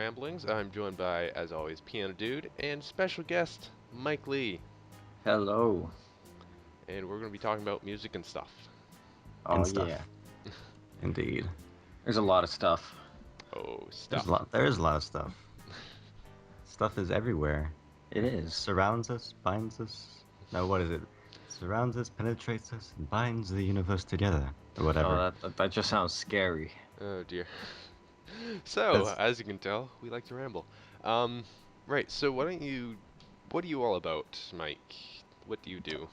Ramblings. I'm joined by, as always, PianoDude and special guest Mike Lee. Hello. And we're going to be talking about music and stuff. Oh And yeah. stuff. Indeed. There's a lot of stuff. Oh, There's a stuff. lot. There is a lot of stuff. Stuff is everywhere. It It is. surrounds us, binds us. No, what is it? Surrounds us, penetrates us, and binds the universe together, or Oh, whatever. that just sounds scary. Oh dear. So, That's as you can tell, we like to ramble. Um, right. So, what are you all about, Mike? What do you do?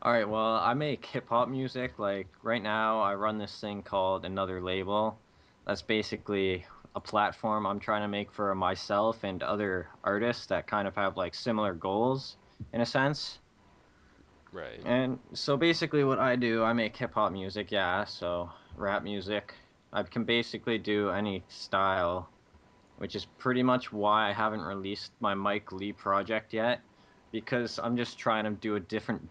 All right, well, I make hip hop music. Like right now, I run this thing called Another Label. That's basically a platform I'm trying to make for myself and other artists that kind of have like similar goals in a sense. Right. And so basically what I do, I make hip hop music, yeah, so rap music. I can basically do any style, which is pretty much why I haven't released my Mike Lee project yet, because I'm just trying to do a different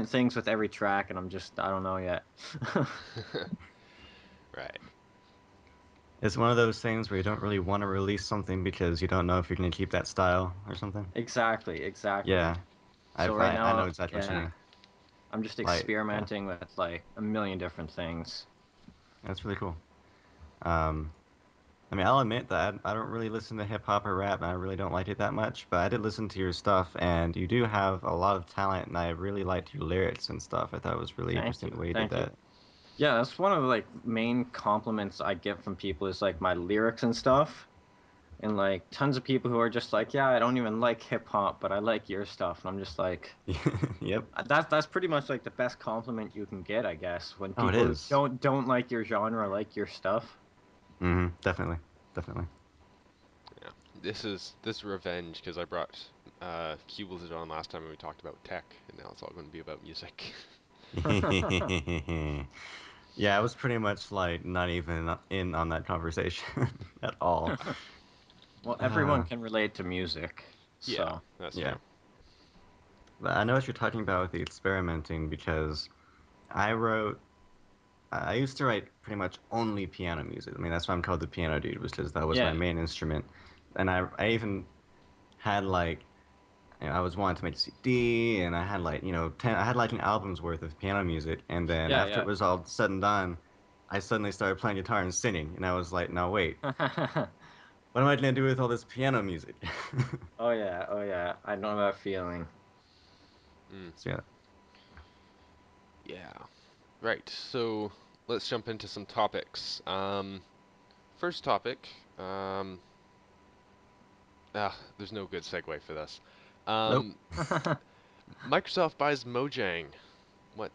things with every track, and I don't know yet. Right. it's one of those things where you don't really want to release something because you don't know if you're going to keep that style or something. Exactly, exactly. Yeah, So right I know now, exactly what you yeah, mean. I'm just Like, yeah, experimenting with like a million different things. that's really cool. Um, I mean, I'll admit that I don't really listen to hip hop or rap, and I really don't like it that much. But I did listen to your stuff, and you do have a lot of talent, and I really liked your lyrics and stuff. I thought it was really Thank interesting you, the way you did thank you. that. Yeah, that's one of the like main compliments I get from people is like my lyrics and stuff. And like tons of people who are just like, yeah, I don't even like hip hop, but I like your stuff. And I'm just like, Yep. that's pretty much like the best compliment you can get, I guess, when Oh, it people who is. don't like your genre like your stuff. Definitely, definitely. Yeah. This revenge because I brought Cubelted on last time when we talked about tech, and now it's all going to be about music. Yeah, I was pretty much like not even in on that conversation at all. Well, everyone Uh, can relate to music, Yeah, so that's yeah, true. but I know what you're talking about with the experimenting because I wrote. I used to write pretty much only piano music. I mean, that's why I'm called the piano dude, was because that was my yeah. main instrument. And I even had like I was wanting to make a CD, and I had like I had like an album's worth of piano music. And then Yeah, after it yeah. was all said and done, I suddenly started playing guitar and singing, and I was like, no wait, what am I gonna do with all this piano music? Oh yeah, oh yeah. I know that feeling. Mm, So yeah, yeah. Right. So let's jump into some topics. First topic. There's no good segue for this. nope. Um, Microsoft buys Mojang. What?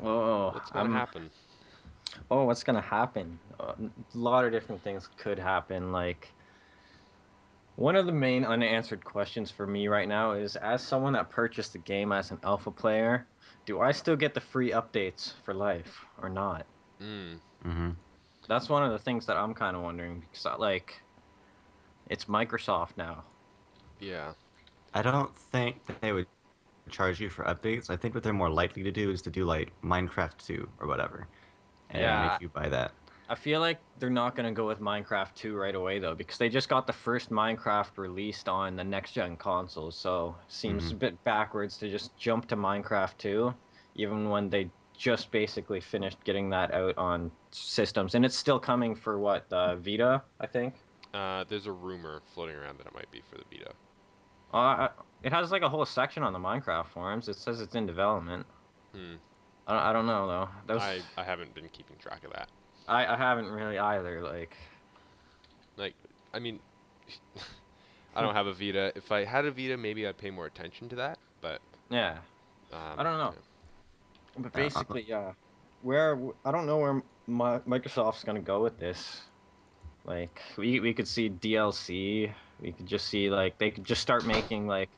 Oh, What's going to I'm. happen? Oh, what's gonna happen? A lot of different things could happen. Like one of the main unanswered questions for me right now is, as someone that purchased the game as an alpha player, do I still get the free updates for life or not? Mm, hmm That's one of the things that I'm kind of wondering because it's Microsoft now. yeah. I don't think that they would charge you for updates. I think what they're more likely to do is to do like Minecraft 2 or whatever, and Yeah, make you buy that. I feel like they're not gonna go with Minecraft 2 right away though, because they just got the first Minecraft released on the next gen consoles, so it seems hmm a bit backwards to just jump to Minecraft 2, even when they just basically finished getting that out on systems, and it's still coming for what, Vita, I think. There's a rumor floating around that it might be for the Vita. It has like a whole section on the Minecraft forums. It says it's in development. Hmm. I don't know though. I haven't been keeping track of that. I haven't really either. Like, Like, I mean, I don't have a Vita. If I had a Vita, maybe I'd pay more attention to that. But yeah, I don't know. yeah. But Yeah, basically, yeah, I don't know where Microsoft's gonna go with this. Like, we could see DLC. We could just see like they could just start making like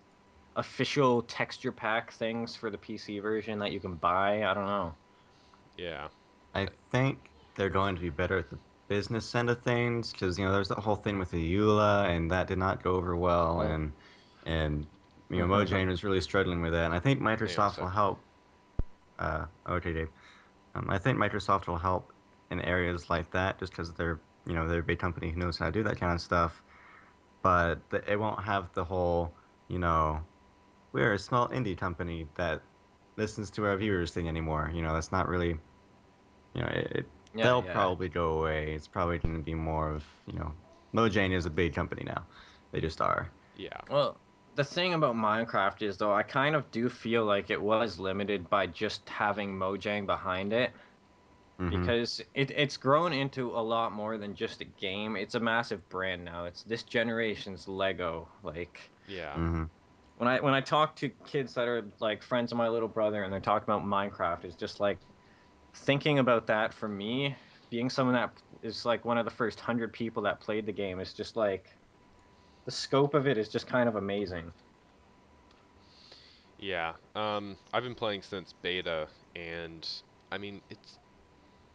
official texture pack things for the PC version that you can buy. I don't know. Yeah. I think they're going to be better at the business end of things because there's that whole thing with the EULA and that did not go over well, Oh. and Mojang was really struggling with that, and I think Hang on a Microsoft will sec. help. Okay, Dave. I think Microsoft will help in areas like that just because they're they're a big company who knows how to do that kind of stuff, but it won't have the whole, you know, we're a small indie company that listens to our viewers thing anymore. That's not really, Yeah, they'll yeah. probably go away. It's probably going to be more of, Mojang is a big company now. They just are. Yeah. Well, the thing about Minecraft is, though, I kind of do feel like it was limited by just having Mojang behind it, Mm-hmm. because it's grown into a lot more than just a game. It's a massive brand now. It's this generation's Lego. Like, Yeah. Mm-hmm. when I talk to kids that are like friends of my little brother and they're talking about Minecraft, it's just like thinking about that for me, being someone that is like one of the first 100 people that played the game, is just like the scope of it is just kind of amazing. Yeah. I've been playing since beta, and I mean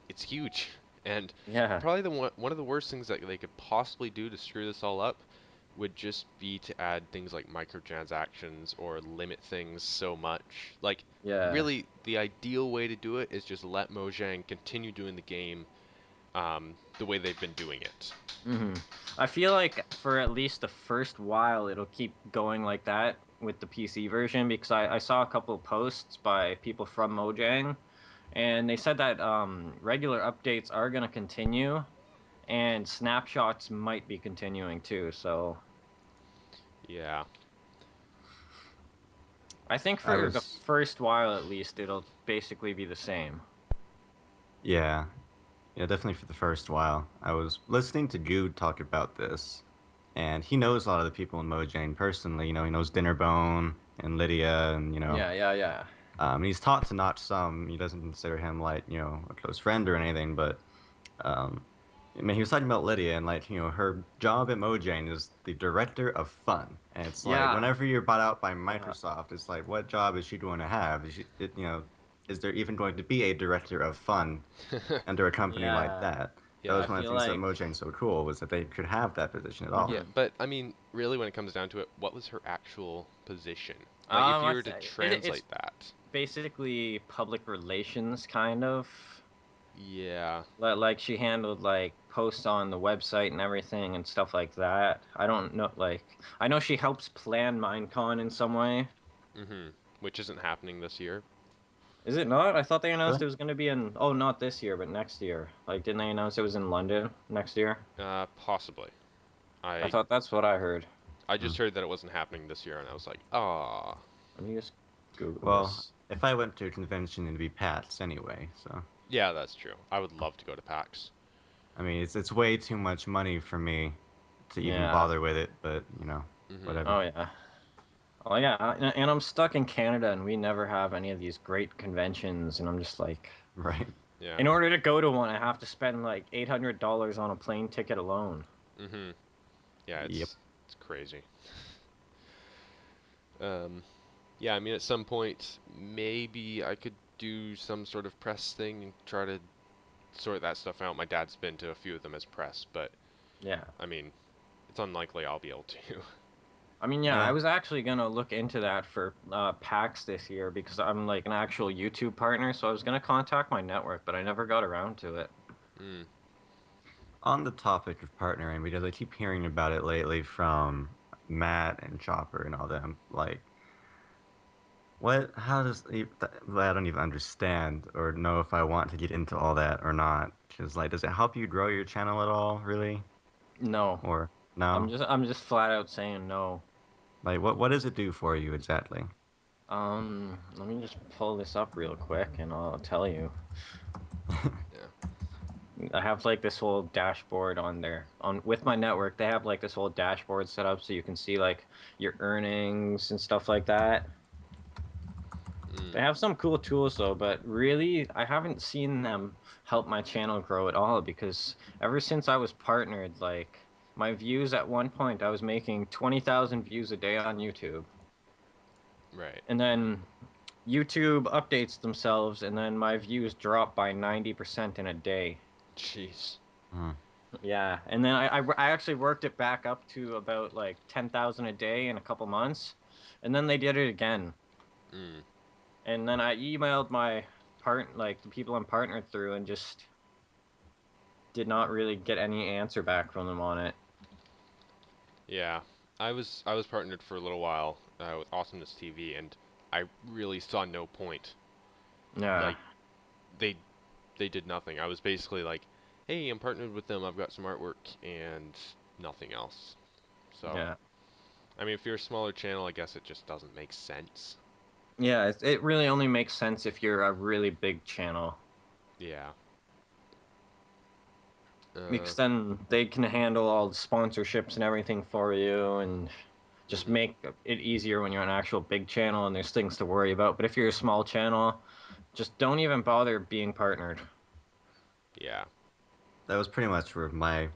it's huge. And Yeah. probably one of the worst things that they could possibly do to screw this all up would just be to add things like microtransactions or limit things so much. Like, Yeah. really, the ideal way to do it is just let Mojang continue doing the game the way they've been doing it. I feel like for at least the first while, it'll keep going like that with the PC version, because I saw a couple of posts by people from Mojang, and they said that regular updates are going to continue, and snapshots might be continuing too. So Yeah. I think I for the was, first while at least, it'll basically be the same. yeah, yeah, definitely for the first while. I was listening to Good talk about this, and he knows a lot of the people in Mojang personally. He knows Dinnerbone and Lydia, and Yeah, yeah, yeah. he's talked to Notch some. He doesn't consider him like a close friend or anything, but um, I mean, he was talking about Lydia and like her job at Mojang is the director of fun, and it's like Yeah. whenever you're bought out by Yeah. Microsoft, it's like what job is she going to have? Is there even going to be a director of fun under a company like Yeah. that? That Yeah. I was one of the feel things that like Mojang's so cool was that they could have that position at all. Yeah, mhm. but I mean, really, when it comes down to it, what was her actual position? Like, if you I were to say it's translate that. basically public relations kind of. Yeah. Like she handled like posts on the website and everything and stuff like that. I don't know, like I know she helps plan Minecon in some way. Mm-hmm. Which isn't happening this year. Is it not? I thought they announced Really? it was going to be in, oh, not this year, but next year. Like, didn't they announce it was in London next year? Possibly. I I thought that's what I heard. I Hmm. just heard that it wasn't happening this year, and I was like, ah, Let me just Google Well, this. if I went to a convention, it'd be PAX anyway. So yeah, that's true. I would love to go to PAX. I mean, it's way too much money for me to even Yeah. bother with it, but Mm-hmm. whatever. Oh yeah. Oh yeah. And I'm stuck in Canada, and we never have any of these great conventions. And I'm just like, Right. Yeah. in order to go to one, I have to spend like $800 on a plane ticket alone. Mm-hmm. Yeah, Yep. it's crazy. Um, yeah, I mean, at some point, maybe I could do some sort of press thing and try to sort that stuff out. My dad's been to a few of them as press, but Yeah. I mean, it's unlikely I'll be able to. I mean, yeah, I Yeah. was actually gonna look into that for PAX this year because I'm like an actual YouTube partner, so I was gonna contact my network, but I never got around to it. Mm, On the topic of partnering, because I keep hearing about it lately from Matt and Chopper and all them, like, how I don't even understand or know if I want to get into all that or not. Because, like, does it help you grow your channel at all, really? No, Or no? I'm just flat out saying no. Like, what does it do for you exactly? Let me just pull this up real quick and I'll tell you. yeah. I have like this whole dashboard on there. On with my network, they have like this whole dashboard set up so you can see like your earnings and stuff like that. Mm, They have some cool tools though, but really, I haven't seen them help my channel grow at all because ever since I was partnered, like my views at one point, I was making 20,000 views a day on YouTube. right. And then YouTube updates themselves, and then my views drop by 90% in a day. Jeez. Hmm. Yeah, and then I actually worked it back up to about like 10,000 a day in a couple months, and then they did it again. Mm, And then I emailed my like the people I'm partnered through, and just did not really get any answer back from them on it. Yeah, I was partnered for a little while with Awesomeness TV, and I really saw no point. Yeah, Like they they did nothing. I was basically like, hey, I'm partnered with them. I've got some artwork and nothing else. So yeah, I mean, if you're a smaller channel, I guess it just doesn't make sense. yeah. It really only makes sense if you're a really big channel, Yeah. Uh, because then they can handle all the sponsorships and everything for you, and just mhm. make it easier when you're an actual big channel and there's things to worry about. But if you're a small channel, just don't even bother being partnered. Yeah. That was pretty much where my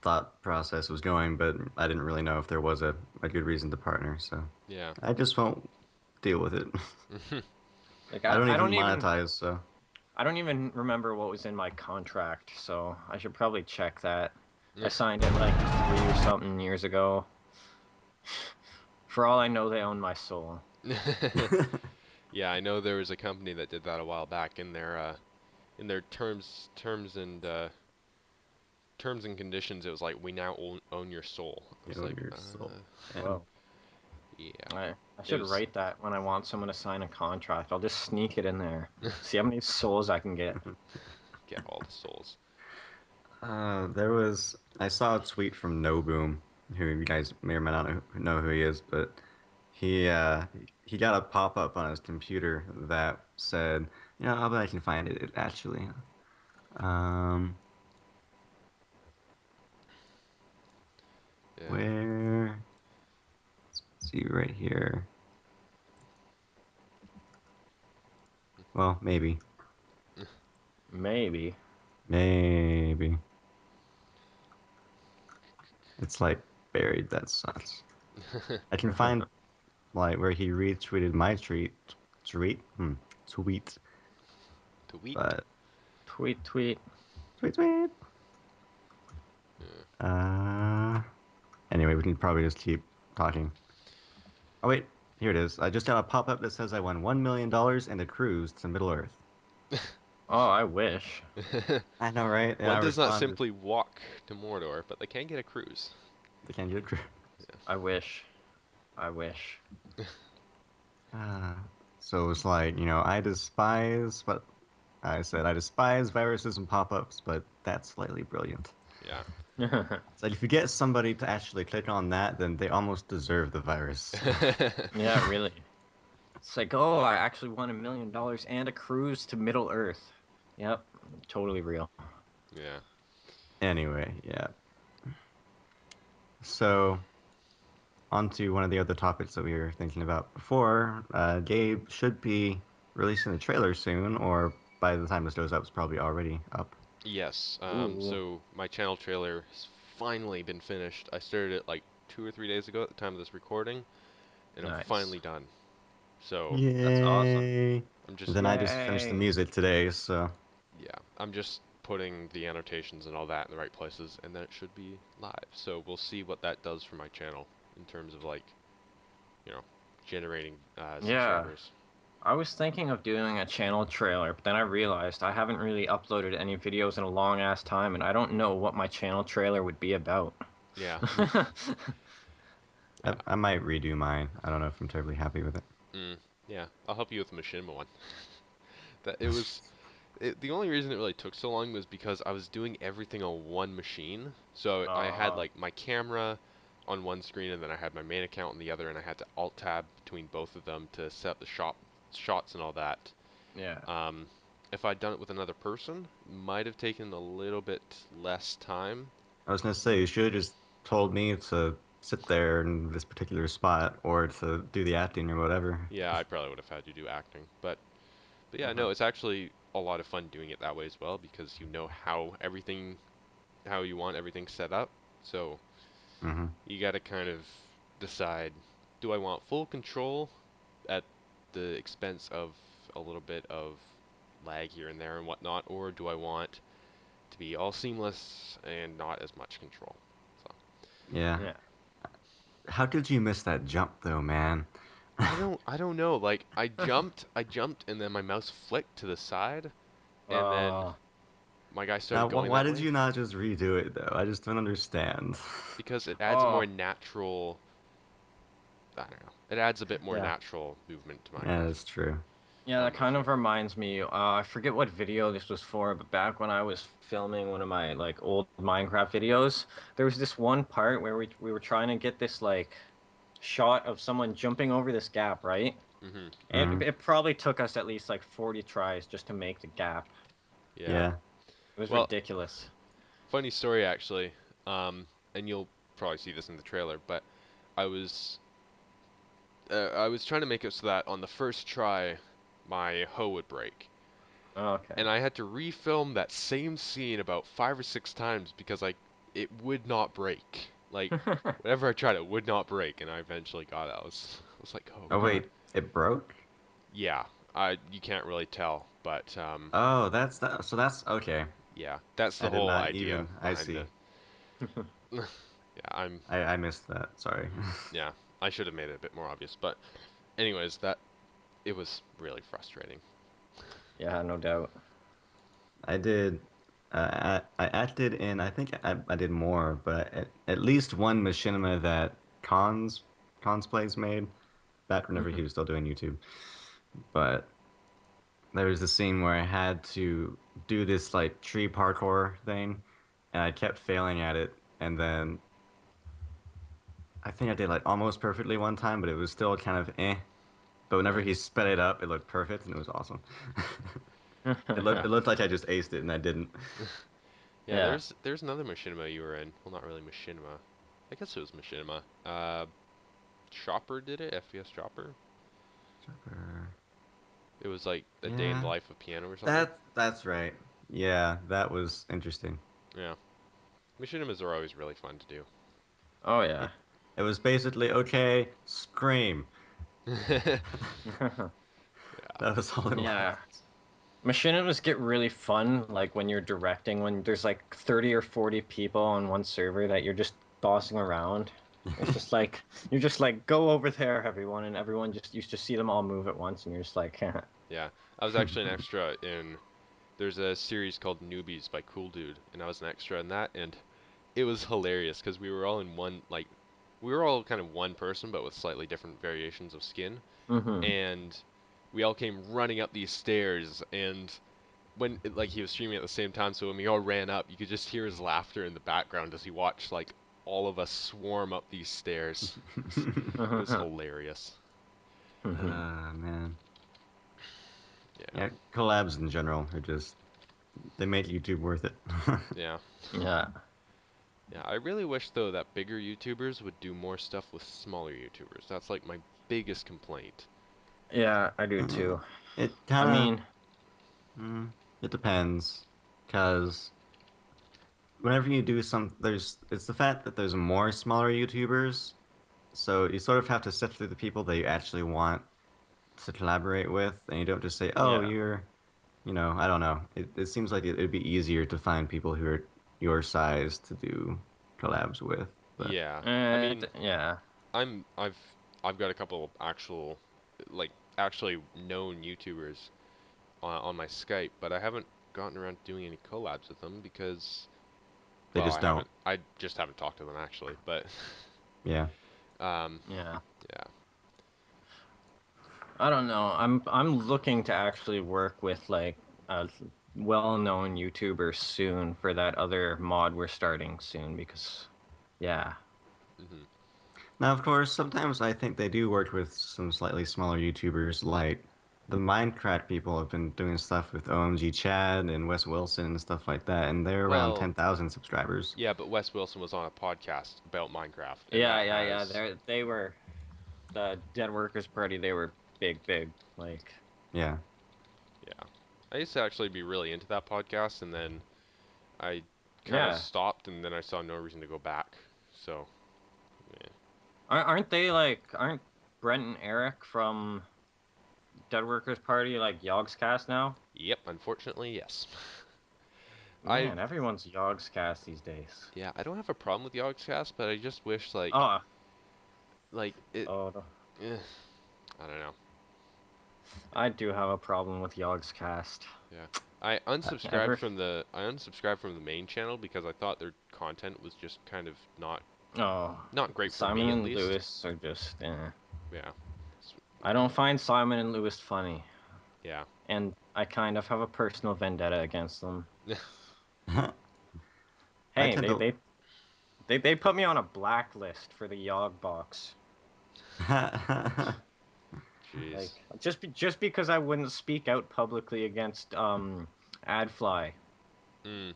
thought process was going, but I didn't really know if there was a good reason to partner, so Yeah. I just won't deal with it. Like I don't I even don't even monetize, so I don't even remember what was in my contract, so I should probably check that. I signed it like 3 or something years ago. For all I know, they own my soul. Yeah, I know there was a company that did that a while back in their terms and conditions. It was like we now own your soul. I you was own like, your soul. Yeah. Whoa. yeah. I It should was write that when I want someone to sign a contract. I'll just sneak it in there. See how many souls I can get. get all the souls. I saw a tweet from No Boom, who you guys may or may not know who he is, but he uh, he got a pop up on his computer that said, you know, I'll bet I can find it actually. Um, Yeah. where? Let's see right here. Well, Maybe. maybe it's like buried. That sucks. I can find like where he retweeted my tweet, Tweet. but Tweet, tweet. tweet. Yeah. Uh, anyway, we can probably just keep talking. Oh wait, here it is. I just got a pop-up that says I won $1 million and a cruise to Middle Earth. Oh, I wish. I know, right? And I One does not responded, simply walk to Mordor, but they can get a cruise. they can't get a cruise. I wish. I wish. Uh, so it's like, I despise what I said. I despise viruses and pop-ups, but that's slightly brilliant. Yeah. It's like if you get somebody to actually click on that, then they almost deserve the virus. Yeah, really. It's like, oh, I actually won $1 million and a cruise to Middle Earth. Yep, totally real. Yeah. Anyway, yeah. So on to one of the other topics that we were thinking about before. Gabe should be releasing a trailer soon, or by the time this goes up, it's probably already up. Yes. Ooh, So my channel trailer has finally been finished. I started it like 2 or 3 days ago at the time of this recording, and I'm nice. finally done. So That's awesome. Yay! I'm And just then I just finished the Yay. music today, so yeah, I'm just putting the annotations and all that in the right places, and then it should be live. So we'll see what that does for my channel in terms of like, you know, generating Yeah, subscribers. I was thinking of doing a channel trailer, but then I realized I haven't really uploaded any videos in a long ass time, and I don't know what my channel trailer would be about. Yeah. I, Yeah. I might redo mine. I don't know if I'm terribly happy with it. Mm, yeah. I'll help you with the machinima one. That it was the only reason it really took so long was because I was doing everything on one machine. So I had Oh, like my camera on one screen and then I had my main account on the other and I had to alt tab between both of them to set up the shots and all that. yeah. Um, if I'd done it with another person, might have taken a little bit less time. I was gonna say you should have just told me to sit there in this particular spot or to do the acting or whatever. Yeah, I probably would have had you do acting, but yeah, Hmm. no, it's actually a lot of fun doing it that way as well because you know how you want everything set up. So Hmm. you got to kind of decide, do I want full control at the expense of a little bit of lag here and there and whatnot, or do I want to be all seamless and not as much control? So Yeah. Yeah. How did you miss that jump though, man? I don't know. Like I jumped and then my mouse flicked to the side, and then Oh, my guy Now, started going why that did way you not just redo it though? I just don't understand. because it adds a more Oh, natural. I don't know. It adds a bit more yeah. natural movement to Yeah, Minecraft that's true. Yeah, on that my kind of show. reminds me. I forget what video this was for, but back when I was filming one of my like old Minecraft videos, there was this one part where we were trying to get this like shot of someone jumping over this gap, right? Hmm. It Hmm. it probably took us at least like 40 tries just to make the gap. Yeah. Yeah. It was Well, ridiculous. funny story actually. Um, and you'll probably see this in the trailer, but I was I was trying to make it so that on the first try, my hoe would break, and Okay. I had to refilm that same scene about 5 or 6 times because it would not break. Like whenever I tried, it would not break, and I eventually got it. I was like, oh Oh god, wait, it broke? yeah. I you can't really tell, but Oh, that's that. So that's okay. yeah, that's the I did whole not idea even. I behind see. it. Yeah, I'm I missed that. Sorry. yeah. I should have made it a bit more obvious, but anyways, that it was really frustrating. Yeah, no doubt. I did. I acted in. I think I did more, but at least one machinima that Cons Plays made back whenever he Hmm. was still doing YouTube. But there was a scene where I had to do this like tree parkour thing, and I kept failing at it. And then I think I did like almost perfectly one time, but it was still kind of eh. But whenever he Nice. sped it up, it looked perfect, and it was awesome. It looked like I just aced it, and I didn't. Yeah, Yeah. there's another machinima you were in. Well, not really machinima. I guess it was machinima. Chopper did it. FPS Chopper. It was like a day in the Yeah, life of piano or something. that's right. Yeah, that was interesting. Yeah, machinimas are always really fun to do. Oh It, yeah. it was basically okay, scream. That was all it Yeah. was. Machinimas get really fun, like when you're directing, when there's like 30 or 40 people on one server that you're just bossing around. It's just like you're just like go over there, everyone, and everyone just you just see them all move at once, and you're just like, Yeah, I was actually an extra in. There's a series called Newbies by Cool Dude, and I was an extra in that, and it was hilarious because we were all in one we were all kind of one person, but with slightly different variations of skin, mm-hmm. and we all came running up these stairs, and like he was streaming at the same time, so when we all ran up, you could just hear his laughter in the background as he watched like all of us swarm up these stairs. It was hilarious. Man. Yeah, Yeah, collabs in general are just they make YouTube worth it. yeah, Yeah. yeah. I really wish though that bigger YouTubers would do more stuff with smaller YouTubers. That's like my biggest complaint. Yeah, I do too. It I kind mean, of it depends, because whenever you do some, there's it's the fact that there's more smaller YouTubers, so you sort of have to sift through the people that you actually want to collaborate with, and you don't just say, "Oh, yeah. you're," I don't know. It seems like it'd be easier to find people who are your size to do collabs with, but Yeah, I mean, Yeah. I'm I've got a couple of actual like actually known YouTubers on my Skype, but I haven't gotten around to doing any collabs with them because, they well, just don't. I just haven't talked to them actually. But Yeah. um, Yeah. yeah. I don't know. I'm looking to actually work with like a well-known YouTuber soon for that other mod we're starting soon because yeah. Hmm. Now, of course, sometimes I think they do work with some slightly smaller YouTubers, like the Minecraft people have been doing stuff with OMG Chad and Wes Wilson and stuff like that, and they're around Well, 10,000 subscribers. yeah, but Wes Wilson was on a podcast about Minecraft, and Yeah, that yeah, yeah. has They were the Dead Workers Party, they were big. Like Yeah. yeah. I used to actually be really into that podcast, and then I kind of yeah. stopped, and then I saw no reason to go back. So, yeah. Aren't they like aren't Brent and Eric from Dead Workers Party like Yogscast now? Yep, unfortunately, yes. I Man, everyone's Yogscast these days. Yeah, I don't have a problem with Yogscast, but I just wish Oh, like it oh, no. eh, I don't know. I do have a problem with Yogscast. Yeah. Ever? I unsubscribed from the main channel because I thought their content was just kind of Oh, not great for Simon me at and least. Lewis are just. Yeah. I don't find Simon and Lewis funny, Yeah. and I kind of have a personal vendetta against them. I Hey, tend they to. they they put me on a blacklist for the Yog box. Jeez. Like just because I wouldn't speak out publicly against AdFly. Mm,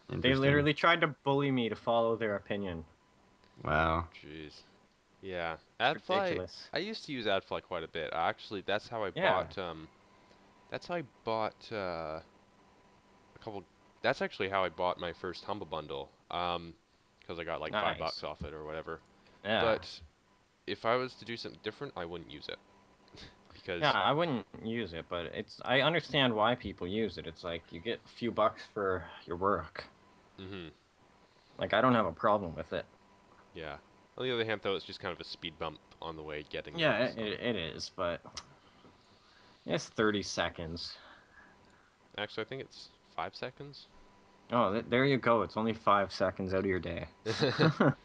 They Interesting. literally tried to bully me to follow their opinion. Wow. jeez. Yeah. It's AdFly. ridiculous. I used to use AdFly quite a bit. Actually, Yeah, that's how I bought a couple. That's actually how I bought my first Humble Bundle. Because I got like $5 nice. off it or whatever. Yeah. But if I was to do something different, I wouldn't use it Yeah, because I wouldn't use it, but I understand why people use it. It's like you get a few bucks for your work. mhm. Like I don't have a problem with it. Yeah. On the other hand, though, it's just kind of a speed bump on the way getting Yeah, there. it, So it is, but it's 30 seconds. actually, I think it's 5 seconds. Oh, there you go. It's only 5 seconds out of your day.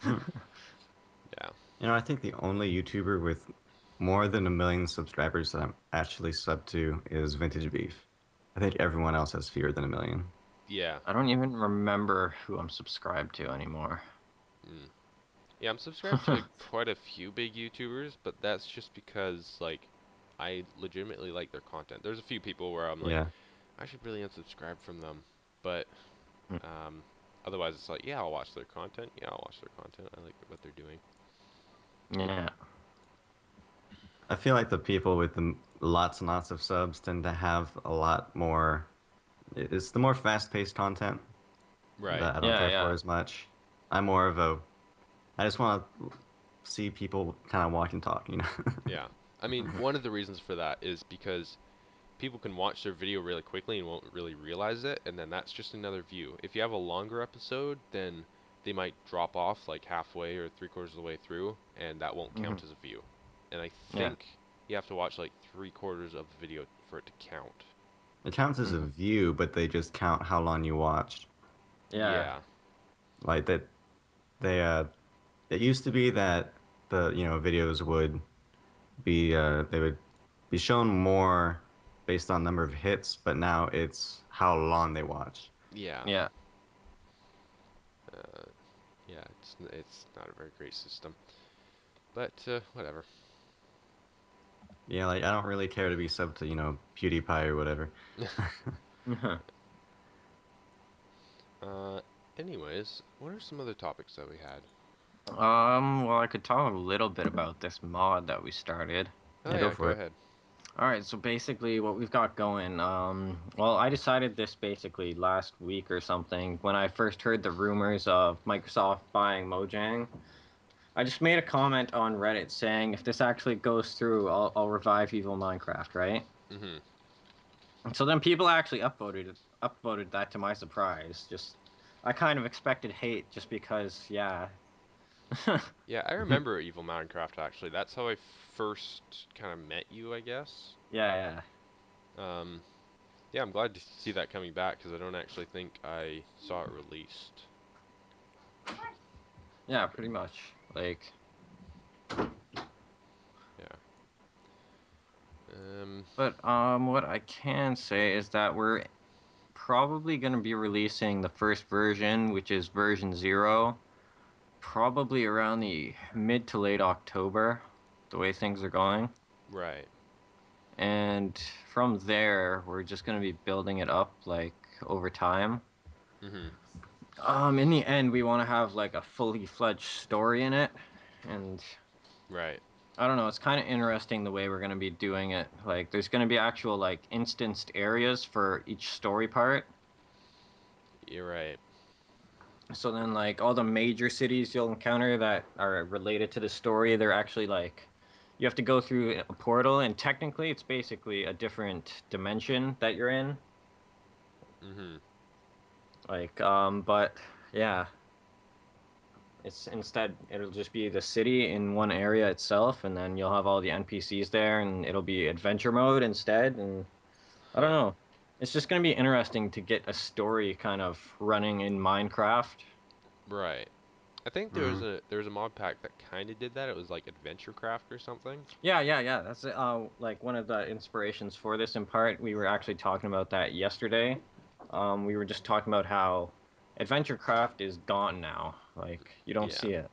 Hmm. Yeah. I think the only YouTuber with more than 1 million subscribers that I'm actually subbed to is Vintage Beef. I think everyone else has fewer than 1 million. Yeah. I don't even remember who I'm subscribed to anymore. Mm. Yeah, I'm subscribed to quite a few big YouTubers, but that's just because like I legitimately like their content. There's a few people where I'm like, Yeah. I should really unsubscribe from them, but um, otherwise it's like, yeah, I'll watch their content. Yeah, I'll watch their content. I like what they're doing. Yeah. I feel like the people with the lots and lots of subs tend to have a lot more. It's the more fast-paced content Right. that I don't Yeah, care for yeah. as much. I'm more of a. I just want to see people kind of walk and talk. Yeah. I mean, one of the reasons for that is because people can watch their video really quickly and won't really realize it, and then that's just another view. If you have a longer episode, then they might drop off like halfway or three-quarters of the way through, and that won't Hmm. count as a view. And I Yeah. think you have to watch like three-quarters of the video for it to count. It counts as a Hmm. view, but they just count how long you watched. Yeah. Yeah. Like that, they it used to be that the videos would be they would be shown more based on number of hits, but now it's how long they watch. Yeah. Yeah. Uh, yeah, it's not a very great system. But whatever. Yeah, like I don't really care to be sub to PewDiePie or whatever. uh anyways, what are some other topics that we had? Well, I could talk a little bit about this mod that we started. Oh Yeah, go yeah, go for it. ahead. All right, so basically what we've got going, well, I decided this basically last week or something when I first heard the rumors of Microsoft buying Mojang. I just made a comment on Reddit saying if this actually goes through, I'll revive Evil Minecraft, right? Mhm. So then people actually upvoted that to my surprise. Just I kind of expected hate just because, yeah. Yeah, I remember Evil Minecraft actually. That's how I first kind of met you, I guess. Yeah, yeah. Um, yeah, I'm glad to see that coming back because I don't actually think I saw it released. Yeah, pretty much. Like, Yeah. Um, but what I can say is that we're probably going to be releasing the first version, which is version 0, probably around the mid to late October, the way things are going. right. And from there, we're just going to be building it up like over time. Mhm. In the end, we want to have like a fully fledged story in it, and Right. I don't know. It's kind of interesting the way we're going to be doing it. Like, there's going to be actual like instanced areas for each story part. You're right. So then, like all the major cities you'll encounter that are related to the story, they're actually like you have to go through a portal, and technically, it's basically a different dimension that you're in. Mhm. Like, but yeah, it's instead it'll just be the city in one area itself, and then you'll have all the NPCs there, and it'll be adventure mode instead. And I don't Huh. know. It's just going to be interesting to get a story kind of running in Minecraft. Right. I think Hmm. there was a mod pack that kind of did that. It was like Adventure Craft or something. Yeah, yeah, yeah. That's like one of the inspirations for this. In part, we were actually talking about that yesterday. We were just talking about how Adventure Craft is gone now. Like you don't Yeah. see it.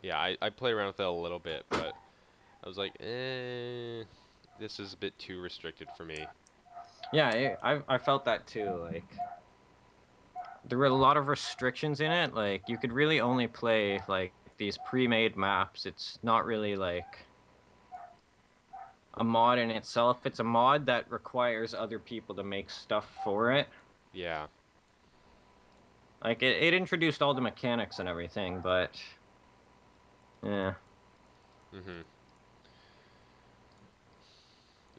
Yeah, I play around with it a little bit, but I was like, this is a bit too restricted for me. Yeah, I felt that too. Like there were a lot of restrictions in it. Like you could really only play like these pre-made maps. It's not really like a mod in itself. It's a mod that requires other people to make stuff for it. Yeah. Like it introduced all the mechanics and everything, but yeah. Mhm.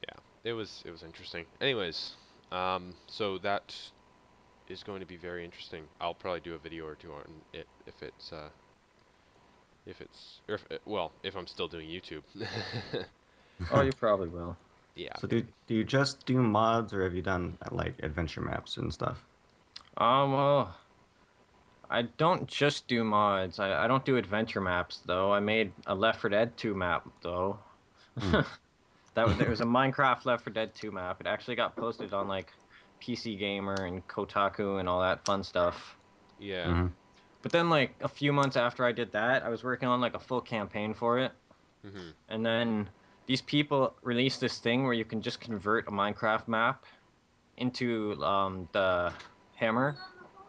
Yeah. It was interesting. Anyways, so that is going to be very interesting. I'll probably do a video or two on it if it's or if, well, if I'm still doing YouTube. Oh, you probably will. Yeah, So maybe. do you just do mods, or have you done like adventure maps and stuff? Well, I don't just do mods. I don't do adventure maps though. I made a Left 4 Dead 2 map though. Hmm. There was a Minecraft Left 4 Dead 2 map. It actually got posted on like PC Gamer and Kotaku and all that fun stuff. Yeah. Hmm. But then like a few months after I did that, I was working on like a full campaign for it. Mhm. And then these people released this thing where you can just convert a Minecraft map into the hammer.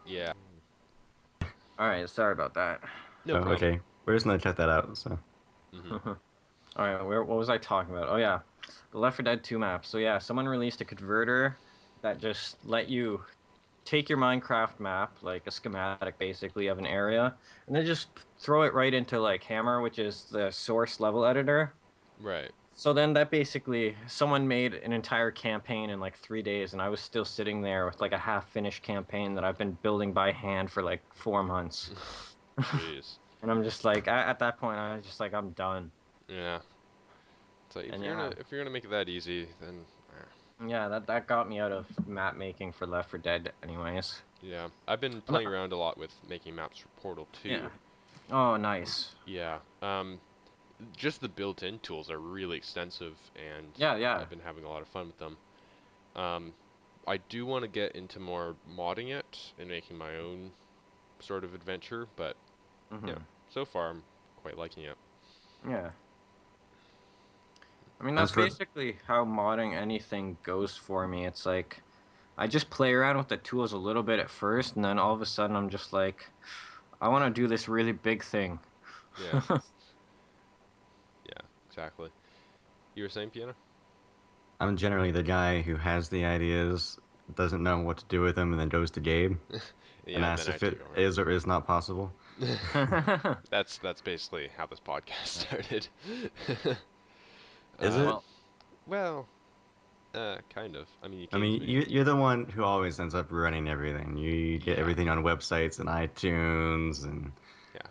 Yeah. All right, sorry about that. No Oh, problem. okay. We're just gonna check that out. So, Mhm. All right, what was I talking about? Oh yeah, the Left 4 Dead 2 map. So yeah, someone released a converter that just let you take your Minecraft map, like a schematic basically of an area, and then just throw it right into like Hammer, which is the source level editor. Right. So then that basically someone made an entire campaign in like 3 days, and I was still sitting there with like a half finished campaign that I've been building by hand for like 4 months. Jeez. And I'm just like, at that point, I was just like, I'm done. Yeah. It's like And yeah, if you're gonna make it that easy, then yeah, that got me out of map making for Left 4 Dead, anyways. yeah. I've been I'm playing not- around a lot with making maps for Portal yeah. 2. Oh, nice. Yeah. Just the built-in tools are really extensive, and Yeah, yeah. I've been having a lot of fun with them. Um, I do want to get into more modding it and making my own sort of adventure, but yeah, Hmm. so far I'm quite liking it. Yeah. I mean, that's as for basically how modding anything goes for me. It's like I just play around with the tools a little bit at first, and then all of a sudden I'm just like, I want to do this really big thing. Yeah, yeah, exactly. You were saying piano? I'm generally the guy who has the ideas, doesn't know what to do with them, and then goes to Gabe and Yeah, and then asks I if take it over. is or is not possible. That's basically how this podcast started. Is uh, it? Well, well, kind of. I mean, I mean, occasionally. you're the one who always ends up running everything. You get Yeah, everything on websites and iTunes, and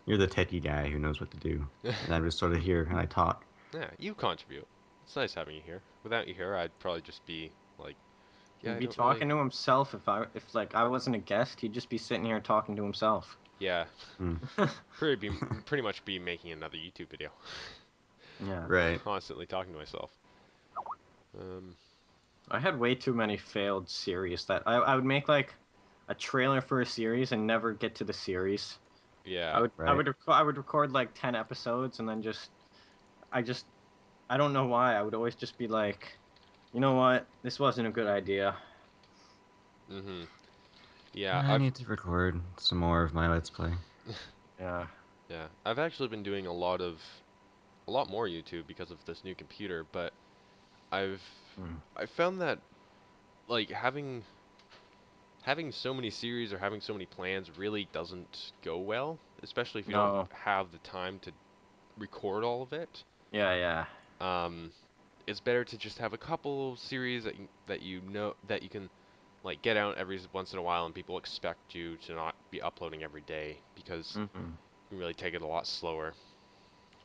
you're the techie guy who knows what to do. yeah. And I'm just sort of here and I talk. Yeah, you contribute. It's nice having you here. Without you here, I'd probably just be like, yeah, he'd I be don't really. talking to himself if like I wasn't a guest, he'd just be sitting here talking to himself. Yeah, Hmm. pretty much be making another YouTube video, Yeah. Right. constantly talking to myself. Um, I had way too many failed series that I would make like a trailer for a series and never get to the series. yeah, Right. I would record like 10 episodes and then I just I don't know why. I would always just be like, you know what? This wasn't a good idea. mhm, yeah. I need to record some more of my Let's Play. Yeah. Yeah, I've actually been doing a lot more YouTube because of this new computer, but I've Mm. I found that like having so many series or having so many plans really doesn't go well, especially if you don't No. have the time to record all of it. Yeah, yeah. Um, it's better to just have a couple series that you know that you can like get out every once in a while, and people expect you to not be uploading every day because Hmm. you can really take it a lot slower.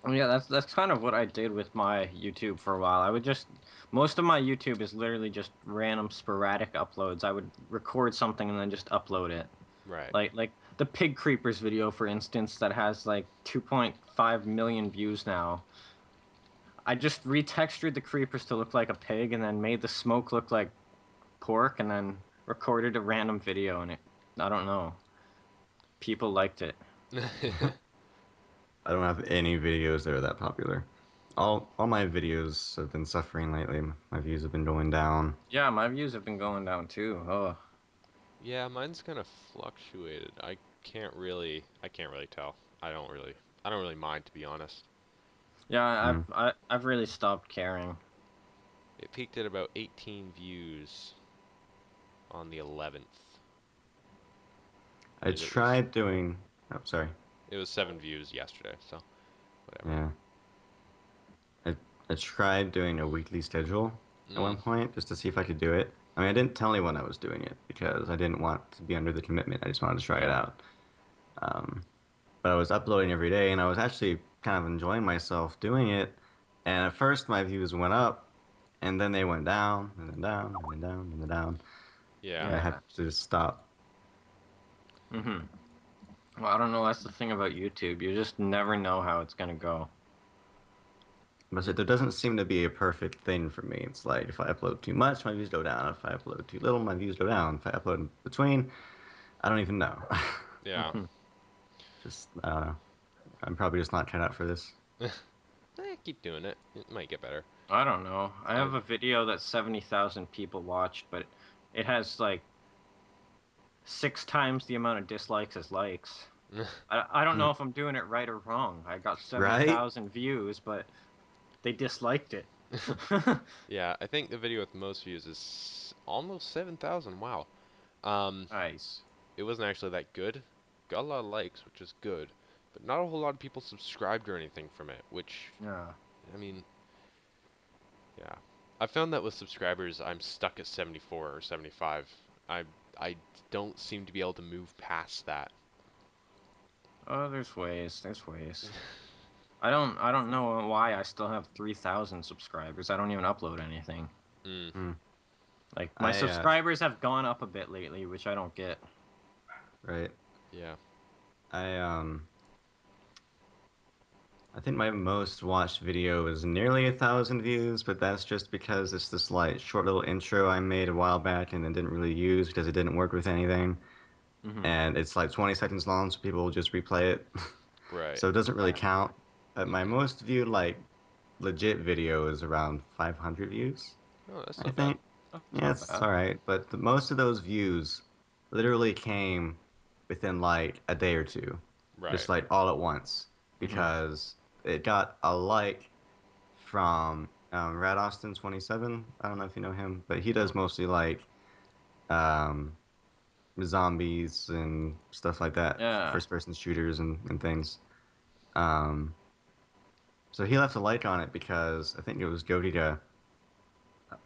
Yeah, that's kind of what I did with my YouTube for a while. I would just most of my YouTube is literally just random sporadic uploads. I would record something and then just upload it. Right. Like the pig creepers video, for instance, that has like 2.5 million views now. I just retextured the creepers to look like a pig and then made the smoke look like pork and then recorded a random video and it I don't know. People liked it. I don't have any videos that are that popular. All my videos have been suffering lately. My views have been going down. Yeah, my views have been going down too. Oh. Yeah, mine's kind of fluctuated. I can't really tell. I don't really mind to be honest. Yeah, Hmm. I've really stopped caring. It peaked at about 18 views on the 11th, I and tried doing. Oh, sorry. it was 7 views yesterday, so whatever. Yeah, I I tried doing a weekly schedule at Mm, one point just to see if I could do it. I mean, I didn't tell anyone I was doing it because I didn't want to be under the commitment. I just wanted to try it Yeah. out. Um, but I was uploading every day, and I was actually kind of enjoying myself doing it. And at first, my views went up, and then they went down, and then down, and then down, and then down, yeah. and I had Yeah. to just stop. Mhm. Well, I don't know. That's the thing about YouTube. You just never know how it's gonna go. But there doesn't seem to be a perfect thing for me. It's like if I upload too much, my views go down. If I upload too little, my views go down. If I upload in between, I don't even know. Yeah. Mhm. Just I don't know. I'm probably just not cut out for this. Keep doing it. It might get better. I don't know. I have I've a video that 70,000 people watched, but it has like 6 times the amount of dislikes as likes. I don't Hmm. know if I'm doing it right or wrong. I got Right? 70,000 views, but they disliked it. Yeah, I think the video with the most views is almost 7,000. Wow. Um, Nice. it wasn't actually that good. Got a lot of likes, which is good, but not a whole lot of people subscribed or anything from it, which Yeah. I mean, yeah. I found that with subscribers, I'm stuck at 74 or 75. I I don't seem to be able to move past that. Oh, there's ways. There's ways. I don't know why I still have 3,000 subscribers. I don't even upload anything. Mm, Hmm. Like my I subscribers have gone up a bit lately, which I don't get. right. yeah. I I think my most watched video is nearly 1,000 views, but that's just because it's this like short little intro I made a while back and then didn't really use because it didn't work with anything. Hmm. And it's like 20 seconds long, so people will just replay it. Right. So it doesn't really Yeah. count. But my Mhm. most viewed like legit video is around 500 views, Oh, that's I not bad. think. That's Yeah, not it's bad. all right. But most of those views literally came within like a day or two, just Right. like all at once, Hmm. because it got a like from Rad Austin 27. I don't know if you know him, but he does No. mostly like um, zombies and stuff like that, Yeah. first person shooters and things. Um, so he left a like on it because I think it was Godiga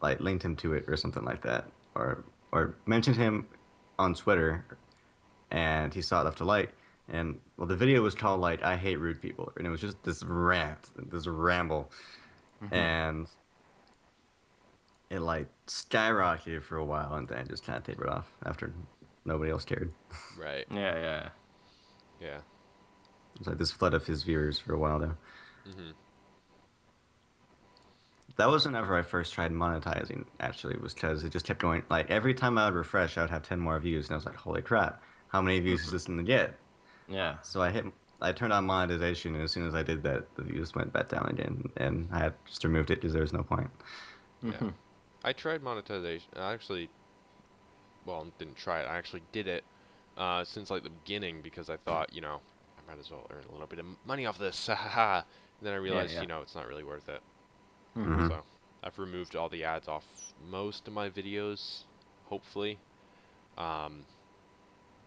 like linked him to it or something like that, or mentioned him on Twitter, and he saw it left a like. And well, the video was called like "I hate rude people," and it was just this rant, this ramble, Hmm. and it like skyrocketed for a while, and then just kind of tapered off after nobody else cared. Right. Yeah, yeah. Yeah. It was like this flood of his viewers for a while though. Mhm. That was whenever I first tried monetizing. Actually, was because it just kept going. Like every time I would refresh, I would have 10 more views, and I was like, "Holy crap! How many views is Hmm. this going to get?" Yeah. So I turned on monetization, and as soon as I did that, the views went back down again, and I had just removed it because there was no point. Yeah. Hmm. I tried monetization. I actually, well, didn't try it. I actually did it since like the beginning because I thought, I might as well earn a little bit of money off this. Haha. And then I Yeah, realized, yeah. it's not really worth it. Hmm. Hmm. So I've removed all the ads off most of my videos, hopefully. Um,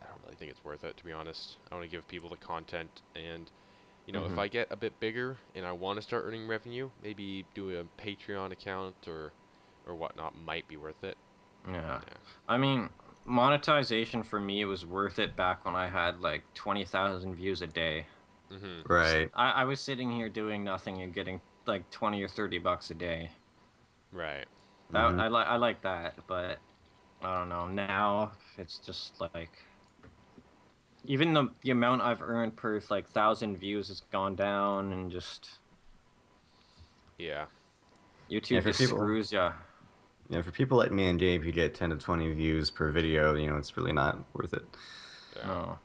I don't really think it's worth it, to be honest. I want to give people the content, and if Hmm. I get a bit bigger and I want to start earning revenue, maybe do a Patreon account or whatnot might be worth it. Yeah. Yeah. I mean, monetization for me was worth it back when I had like 20,000 views a day. Mhm. Right. I was sitting here doing nothing and getting like 20 or 30 bucks a day. Right. That Mm-hmm. I like that, but I don't know. Now it's just like even the amount I've earned per like 1,000 views has gone down, and just Yeah. Yeah, YouTube for just people, screws ya. yeah, for people like me and Dave who get 10 to 20 views per video, it's really not worth it. Yeah. No.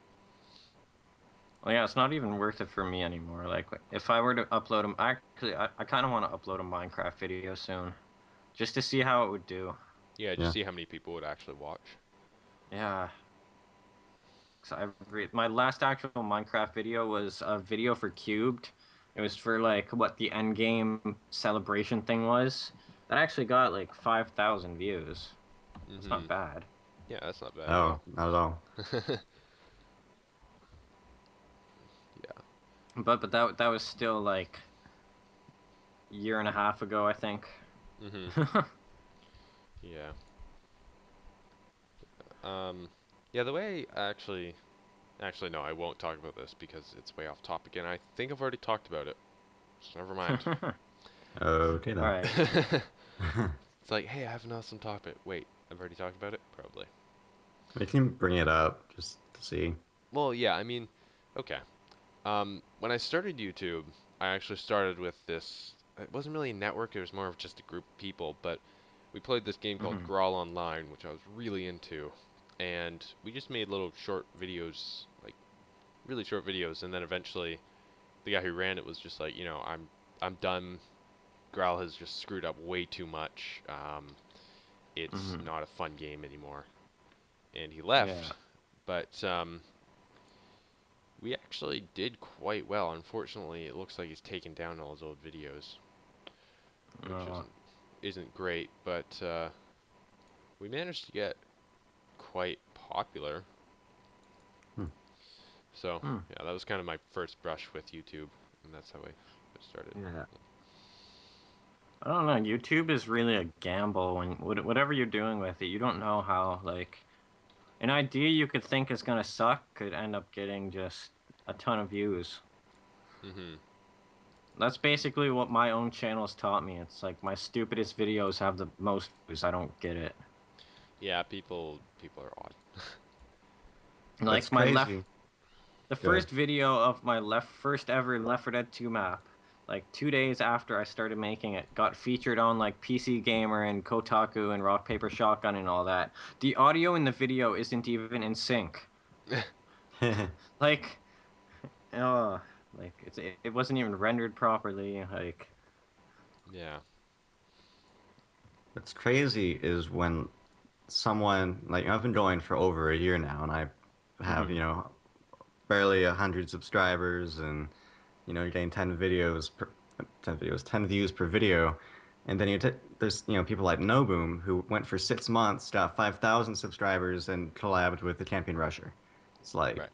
Well, yeah, it's not even worth it for me anymore. Like, if I were to upload them, actually, I kind of want to upload a Minecraft video soon, just to see how it would do. Yeah, just Yeah. see how many people would actually watch. Yeah, my last actual Minecraft video was a video for Cubed. It was for like what the end game celebration thing was. That actually got like 5,000 views. That's not Mhm. bad. Yeah, that's not bad at Oh, all. not at all. Yeah. But that was still like a year and a half ago, I think. Mhm. Yeah. Yeah, the way actually no, I won't talk about this because it's way off topic and I think I've already talked about it. So never mind. Okay All then. right. It's like, hey, I have an awesome topic. Wait, I've already talked about it? Probably. We can bring it up just to see. Well, yeah, I mean, okay. When I started YouTube, I actually started with this. It wasn't really a network, it was more of just a group of people, but we played this game called Hmm. Grawl Online, which I was really into. And we just made little short videos, like really short videos, and then eventually the guy who ran it was just like, I'm done. Grawl has just screwed up way too much. It's Hmm. not a fun game anymore. And he Yeah. left, but we actually did quite well. Unfortunately, it looks like he's taken down all his old videos, which Uh, isn't great, but we managed to get quite popular. Hmm. So, hmm. yeah, that was kind of my first brush with YouTube, and that's how I got started. Yeah. I don't know. YouTube is really a gamble when whatever you're doing with it, you don't know how like an idea you could think is gonna suck could end up getting just a ton of views. Mhm. That's basically what my own channel's taught me. It's like my stupidest videos have the most views. I don't get it. Yeah, people are odd. That's Like crazy. the Go ahead. first video of my first ever Left 4 Dead 2 map, like 2 days after I started making it, got featured on like PC Gamer and Kotaku and Rock Paper Shotgun and all that. The audio in the video isn't even in sync. Like, oh, like it wasn't even rendered properly. Like, Yeah. What's crazy is when someone like I've been going for over a year now, and I have hmm barely 100 subscribers, and you're getting 10 views per video, and then there's people like Noboom who went for 6 months, got 5,000 subscribers, and collabed with the Champion Rusher. It's like, Right.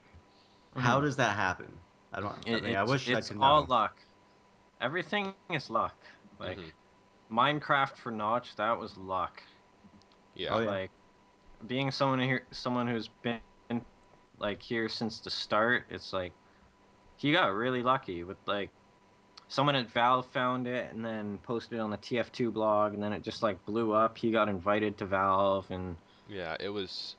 how hmm does that happen? I don't. I it, mean, I it's wish I it's could all know. luck. Everything is luck. Like Mhm. Minecraft for Notch, that was luck. Oh Yeah. yeah. Like being someone who's been like here since the start, it's like he got really lucky with like someone at Valve found it and then posted it on the TF2 blog, and then it just like blew up. He got invited to Valve, and Yeah, it was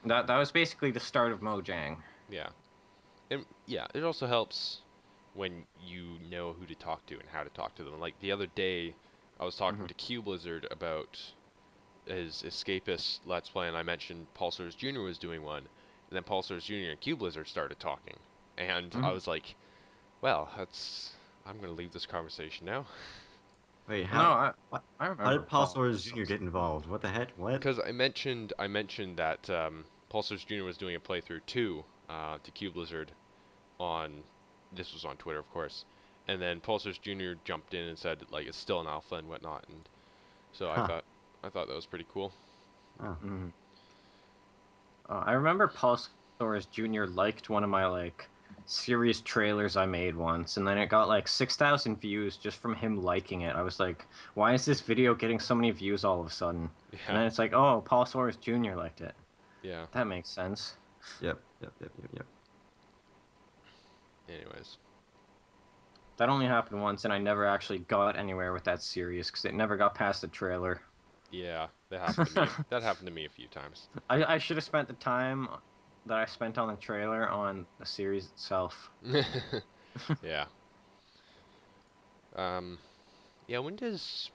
that was basically the start of Mojang. yeah. And yeah, it also helps when you know who to talk to and how to talk to them. Like the other day, I was talking Hmm. to Q Blizzard about his escapist Let's Play, and I mentioned Paul Soares Jr. was doing one, and then Paul Soares Jr. and Q Blizzard started talking, and I Hmm. was like, well, that's I'm gonna leave this conversation now, Wait, No, what, I how remember did Paul Paul Soares Jr. Source. get involved? What the heck? What? because I mentioned that Paul Soares Jr. was doing a playthrough too to Q Blizzard on this was on Twitter, of course. And then Pulsars Jr. jumped in and said like it's still an alpha and whatnot, and so I Huh. thought I thought that was pretty cool. Oh. Hmm. I remember Paul Source Jr. liked one of my like series trailers I made once, and then it got like 6,000 views just from him liking it. I was like, why is this video getting so many views all of a sudden? And Yeah, then it's like, oh, Paul Source Jr. liked it. yeah. That makes sense. Yep. Yep. Yep. Yep. Yep. Anyways, That only happened once, and I never actually got anywhere with that series because it never got past the trailer. Yeah, that happened to me. That happened to me a few times. I should have spent the time that I spent on the trailer on the series itself. Yeah. Um, yeah, when does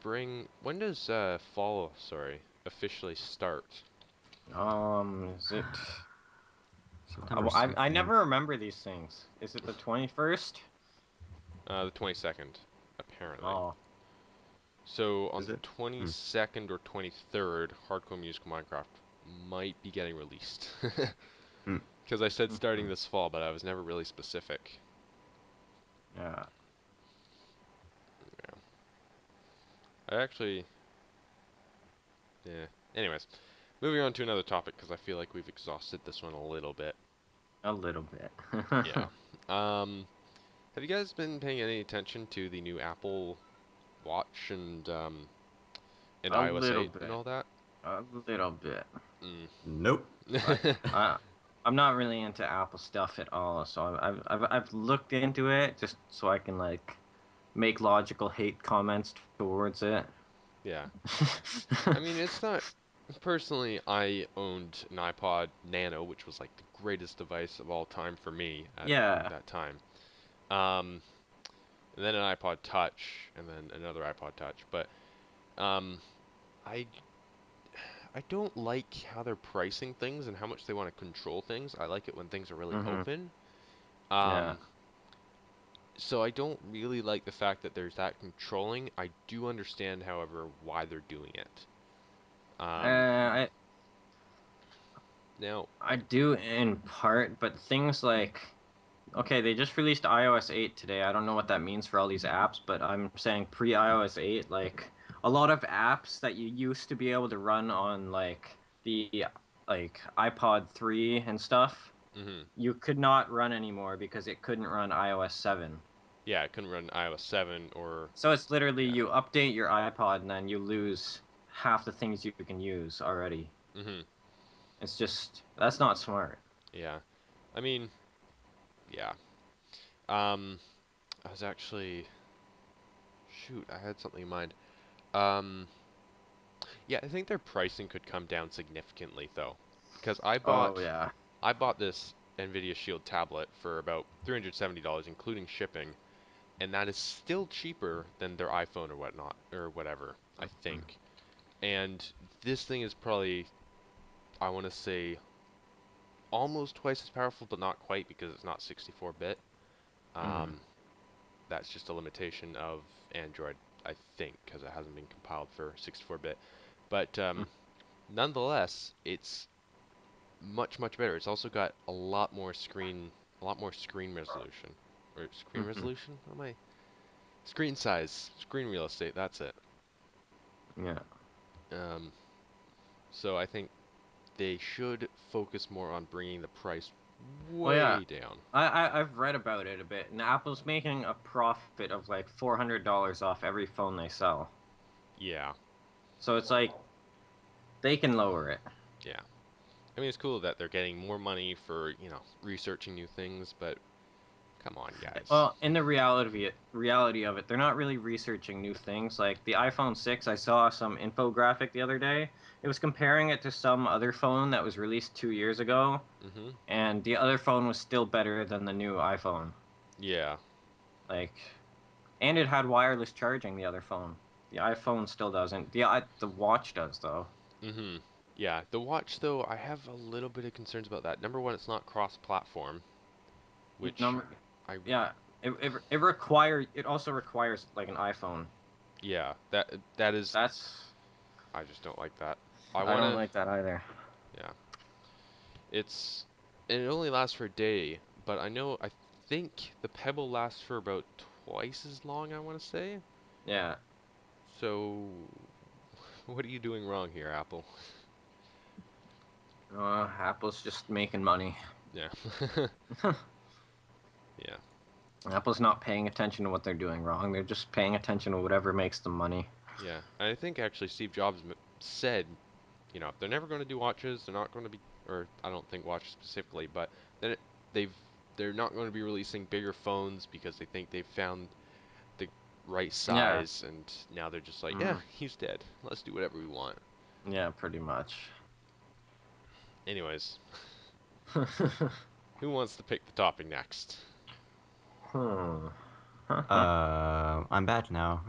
fall, sorry, officially start? Is it? September I 2nd. never remember these things. Is it the 21st? The 22nd, apparently. Oh, So on Is the it? Hmm. 22nd or 23rd, Hardcore Musical Minecraft might be getting released. Hmm. Because I said starting mhm. this fall, but I was never really specific. Yeah, Yeah. I actually, yeah. Anyways, moving on to another topic because I feel like we've exhausted this one a little bit. a little bit. Yeah. Um, have you guys been paying any attention to the new Apple Watch and A iOS little 8 and bit. all that? A little bit. Mm. Nope. But I'm not really into Apple stuff at all. So I've looked into it just so I can like make logical hate comments towards it. Yeah. I mean, it's not. Personally, I owned an iPod Nano, which was like the greatest device of all time for me at Yeah. that time. Um, and then an iPod Touch, and then another iPod Touch. But um, I I don't like how they're pricing things and how much they want to control things. I like it when things are really Mhm. open. Yeah. Um, so I don't really like the fact that there's that controlling. I do understand, however, why they're doing it. Um, I now, I do in part, but things like okay, they just released iOS 8 today. I don't know what that means for all these apps, but I'm saying pre-iOS 8, like a lot of apps that you used to be able to run on like the like iPod 3 and stuff, hmm you could not run anymore because it couldn't run iOS 7. yeah, it couldn't run iOS 7 or So it's literally yeah. you update your iPod and then you lose half the things you can use already. hmm It's just that's not smart. Yeah. I mean, yeah. Um, I was actually shoot, I had something in mind. Um, yeah, I think their pricing could come down significantly though, because Oh yeah. I bought this Nvidia Shield tablet for about $370, including shipping, and that is still cheaper than their iPhone or whatnot or whatever, I think. And this thing is probably, I want to say, almost twice as powerful, but not quite because it's not 64-bit. Mm-hmm. Um, that's just a limitation of Android, I think, because it hasn't been compiled for 64-bit. But nonetheless, it's much better. It's also got a lot more screen resolution, or screen Mm-hmm. resolution. What am I? Screen size, screen real estate. That's it. Yeah. Um, so I think they should focus more on bringing the price Well, yeah. way down. I've read about it a bit, and Apple's making a profit of like $400 off every phone they sell. Yeah, So it's like they can lower it. yeah. I mean, it's cool that they're getting more money for, researching new things, but come on, guys. Well, in the reality of it, they're not really researching new things. Like the iPhone 6, I saw some infographic the other day. It was comparing it to some other phone that was released 2 years ago, hmm and the other phone was still better than the new iPhone. Yeah. Like, and it had wireless charging. The other phone, the iPhone still doesn't. The watch does though. hmm Yeah. The watch, though, I have a little bit of concerns about that. Number one, it's not cross-platform, which Number, I, yeah. It also requires like an iPhone. yeah, that is, That's I just don't like that. I I want don't to, like that either. yeah. It's, and it only lasts for a day, but I think the Pebble lasts for about twice as long, I want to say. Yeah. So, what are you doing wrong here, Apple? Apple's just making money. Yeah. Yeah. Apple's not paying attention to what they're doing wrong. They're just paying attention to whatever makes them money. Yeah. And I think actually Steve Jobs said, they're never going to do watches. They're not going to be, or I don't think watches specifically, but then they've they're not going to be releasing bigger phones because they think they've found right Yeah. size, and now they're just like, yeah, Mm. he's dead. Let's do whatever we want. Yeah, pretty much. Anyways, who wants to pick the topic next? Hmm. I'm back now.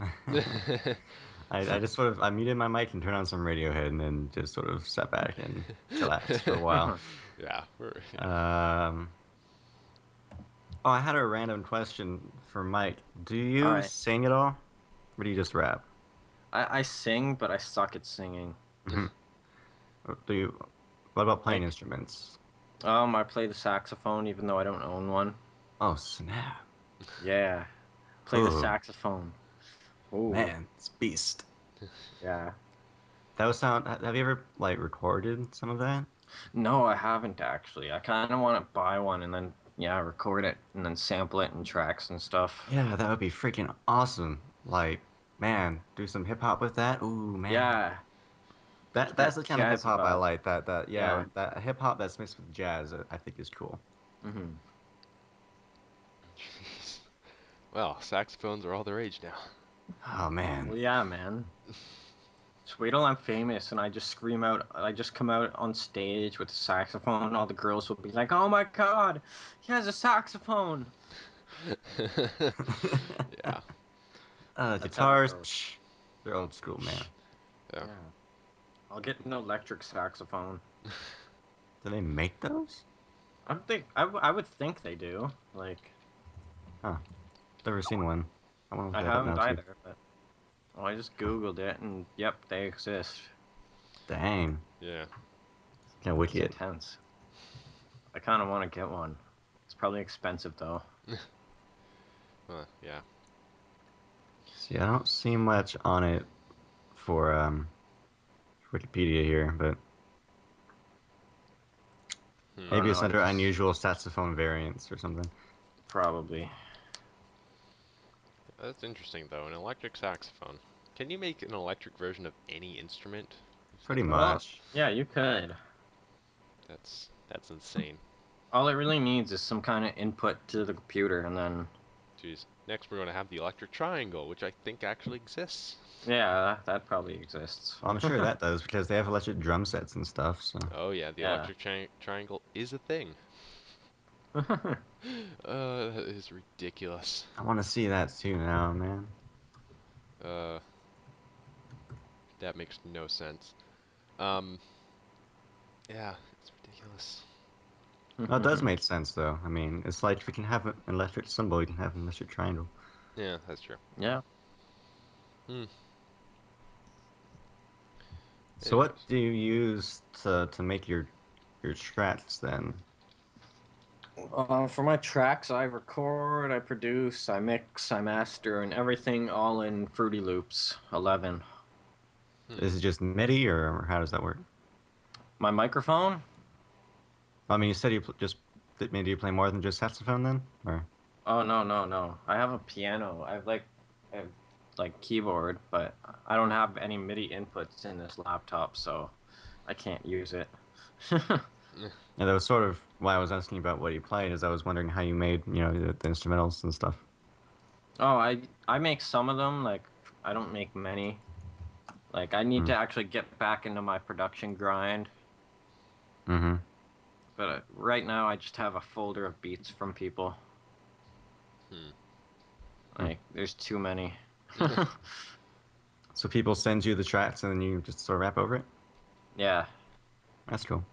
I just sort of I muted my mic and turned on some Radiohead and then just sort of sat back and chillaxed for a while. Yeah, yeah. Um, oh, I had a random question for Mike. Do All you right. sing at all, or do you just rap? I sing, but I suck at singing. Mhm. Do you? What about playing Like, instruments? I play the saxophone even though I don't own one. Oh snap! Yeah, play the Oh saxophone. Ooh, man, it's beast. yeah. That would sound. Have you ever like recorded some of that? No, I haven't actually. I kind of want to buy one and then yeah, record it and then sample it in tracks and stuff. Yeah, that would be freaking awesome. Like, man, do some hip hop with that. Ooh, man. Yeah, That get that's that the kind of hip jazzy hop I vibe. like. That yeah, Yeah. that hip hop that's mixed with jazz, I think is cool. Hmm. Jeez. Well, saxophones are all the rage now. Oh man. Well, yeah, man. Just wait till I'm famous and I just scream out. I just come out on stage with a saxophone, and all the girls will be like, "Oh my God, he has a saxophone." Yeah, That's how it Guitars, goes. they're old school, man. yeah. Yeah, I'll get an electric saxophone. Do they make those? I would think they do. Like, Huh. Never seen one. I want to I look that up now haven't too. either, but I just Googled it and yep, they exist. Dang. Yeah. Kind of It's wicked. intense. I kind of want to get one. It's probably expensive though. Yeah. See, I don't see much on it for Wikipedia here, but Hmm. I don't maybe know. it's I under just unusual saxophone variants or something. probably. That's interesting though. An electric saxophone. Can you make an electric version of any instrument? Is Pretty that Well, much. yeah, you could. that's insane. All it really needs is some kind of input to the computer, and then Jeez. Next, we're going to have the electric triangle, which I think actually exists. yeah, that probably exists. Well, I'm sure that does because they have electric drum sets and stuff. So Oh yeah, the Yeah. electric triangle is a thing. That is ridiculous. I want to see that too now, man. Uh, that makes no sense. Um, yeah, it's ridiculous. Oh, it does make sense though. I mean, it's like if you can have an electric symbol, you can have an electric triangle. Yeah, that's true. Yeah. Hmm. So what Anyways, do you use to make your tracks then? For my tracks, I record, I produce, I mix, I master, and everything all in Fruity Loops 11. hmm. Is it just MIDI or how does that work? My microphone? I mean, you said just maybe you play more than just saxophone then, or Oh no, no, no. I have a piano. I have like keyboard, but I don't have any MIDI inputs in this laptop, so I can't use it. yeah, that was sort of why I was asking about what you played, is I was wondering how you made the instrumentals and stuff. Oh, I make some of them, like I don't make many. Like I need Mm. to actually get back into my production grind, Mm-hmm. but right now I just have a folder of beats from people. Hmm. Hmm. Like there's too many. So people send you the tracks and then you just sort of rap over it. Yeah. That's cool.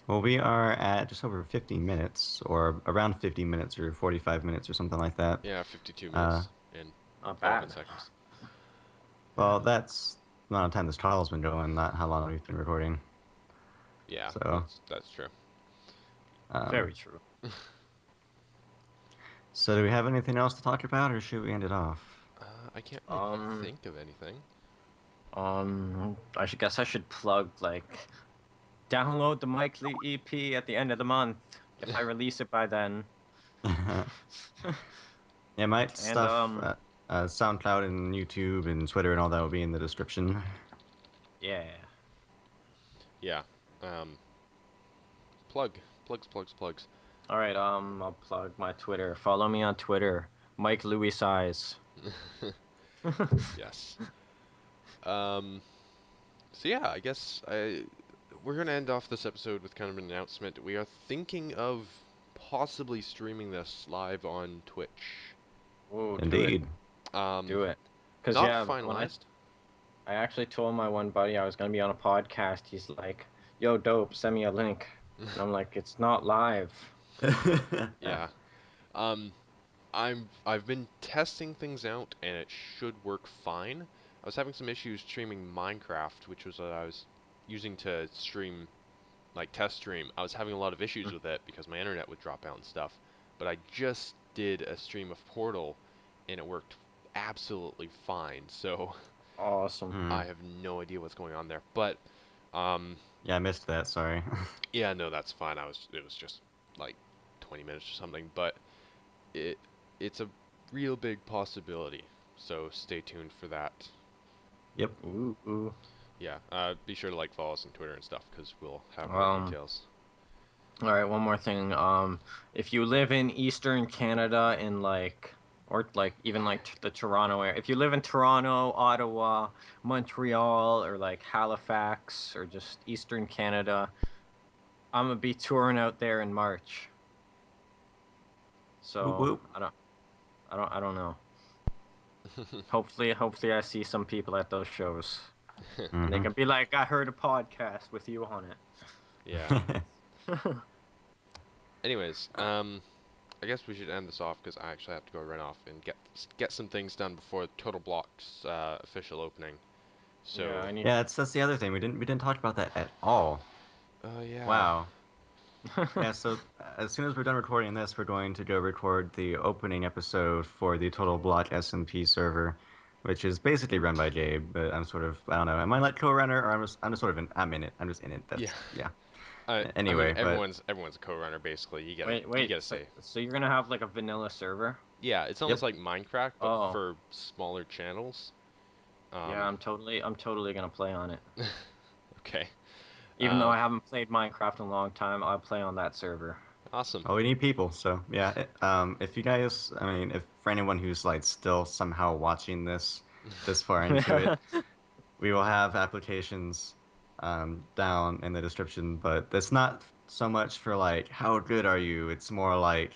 Well, we are at just over 50 minutes, or around 50 minutes, or 45 minutes, or something like that. Yeah, 52 Uh, minutes and Not 11 bad. seconds. Yeah. well, that's the amount of time this call's been going, not how long we've been recording. Yeah, So, that's true. um, Very true. so do we have anything else to talk about, or should we end it off? I can't really Um, think of anything. I should guess I should plug like download the Mike Lee EP at the end of the month if I release it by then. Yeah, my And stuff, SoundCloud and YouTube and Twitter and all that will be in the description. yeah. Yeah. Um, plugs, plugs. All right, I'll plug my Twitter. Follow me on Twitter, Mike Louis Size. Yes. Um, so yeah, I guess we're gonna end off this episode with kind of an announcement. We are thinking of possibly streaming this live on Twitch. Whoa, do it, Indeed. Um, do it. Cause not yeah, when finalized. I actually told my one buddy I was gonna be on a podcast, he's like, "Yo, dope, send me a link," and I'm like, "It's not live." Yeah. Um, I've been testing things out and it should work fine. I was having some issues streaming Minecraft, which was what I was using to stream like test stream. I was having a lot of issues with it because my internet would drop out and stuff. But I just did a stream of Portal and it worked absolutely fine. So Awesome. Hmm. I have no idea what's going on there. But um Yeah, I missed that. Sorry. yeah, no, that's fine. It was just like 20 minutes or something, but it it's a real big possibility. So stay tuned for that. Yep. Ooh, ooh. Yeah, be sure to like follow us on Twitter and stuff because we'll have more Um, details. all right, one more thing. If you live in Eastern Canada in like, or like even like the Toronto area, if you live in Toronto, Ottawa, Montreal, or like Halifax, or just Eastern Canada, I'm gonna be touring out there in March. Whoop So whoop. I don't know. Hopefully, I see some people at those shows, and they Mm-hmm. can be like, "I heard a podcast with you on Yeah. it." Anyways, I guess we should end this off because I actually have to go run off and get some things done before Total Block's official opening. Yeah, So, I need. Yeah, that's the other thing. We didn't talk about that at all. yeah, Wow. Yeah, so as soon as we're done recording this, we're going to go record the opening episode for the Total Block SMP server, which is basically run by Gabe, but I'm sort of I don't know. Am I like co-runner or I'm just sort of in I'm in it. I'm just in it. yeah. That's yeah. I mean, Anyway, but everyone's a co-runner basically. Wait, You wait. gotta So, say, so you're gonna have like a vanilla server? yeah. It's almost yep. like Minecraft but Oh, for smaller channels. yeah. Um, I'm totally gonna play on it. okay. Even though Uh, I haven't played Minecraft in a long time, I'll play on that server. awesome. Well, we need people, so yeah. If you guys, I mean, if for anyone who's like still somehow watching this far into it, we will have applications down in the description, but it's not so much for like how good are you. It's more like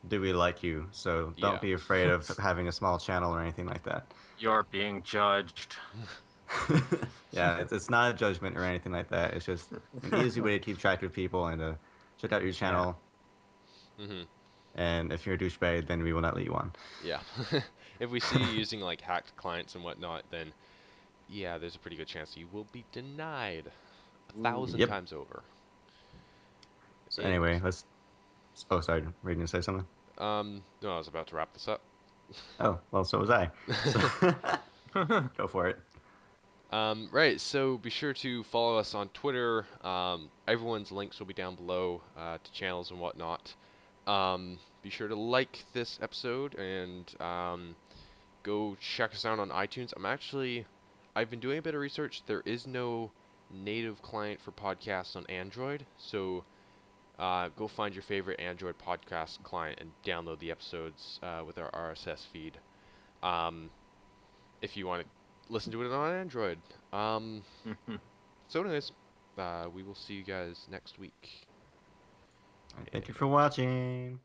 do we like you. So don't Yeah. be afraid of having a small channel or anything like that. You're being judged. Yeah, it's not a judgment or anything like that. It's just an easy way to keep track of people and to check out your Yeah. channel. Mhm. And if you're a douchebag, then we will not let you on. Yeah. If we see you using like hacked clients and whatnot, then yeah, there's a pretty good chance you will be denied a Ooh. thousand Yep. times over. So anyway, Anyways, let's. Oh, sorry. Were you gonna say something? no, I was about to wrap this up. Oh, well, so was I. So go for it. Right, so be sure to follow us on Twitter. Everyone's links will be down below to channels and whatnot. Be sure to like this episode and go check us out on iTunes. I've been doing a bit of research. There is no native client for podcasts on Android, so go find your favorite Android podcast client and download the episodes with our RSS feed. Um, if you want to listen to it on Android. So, anyways, we will see you guys next week. Thank you for watching.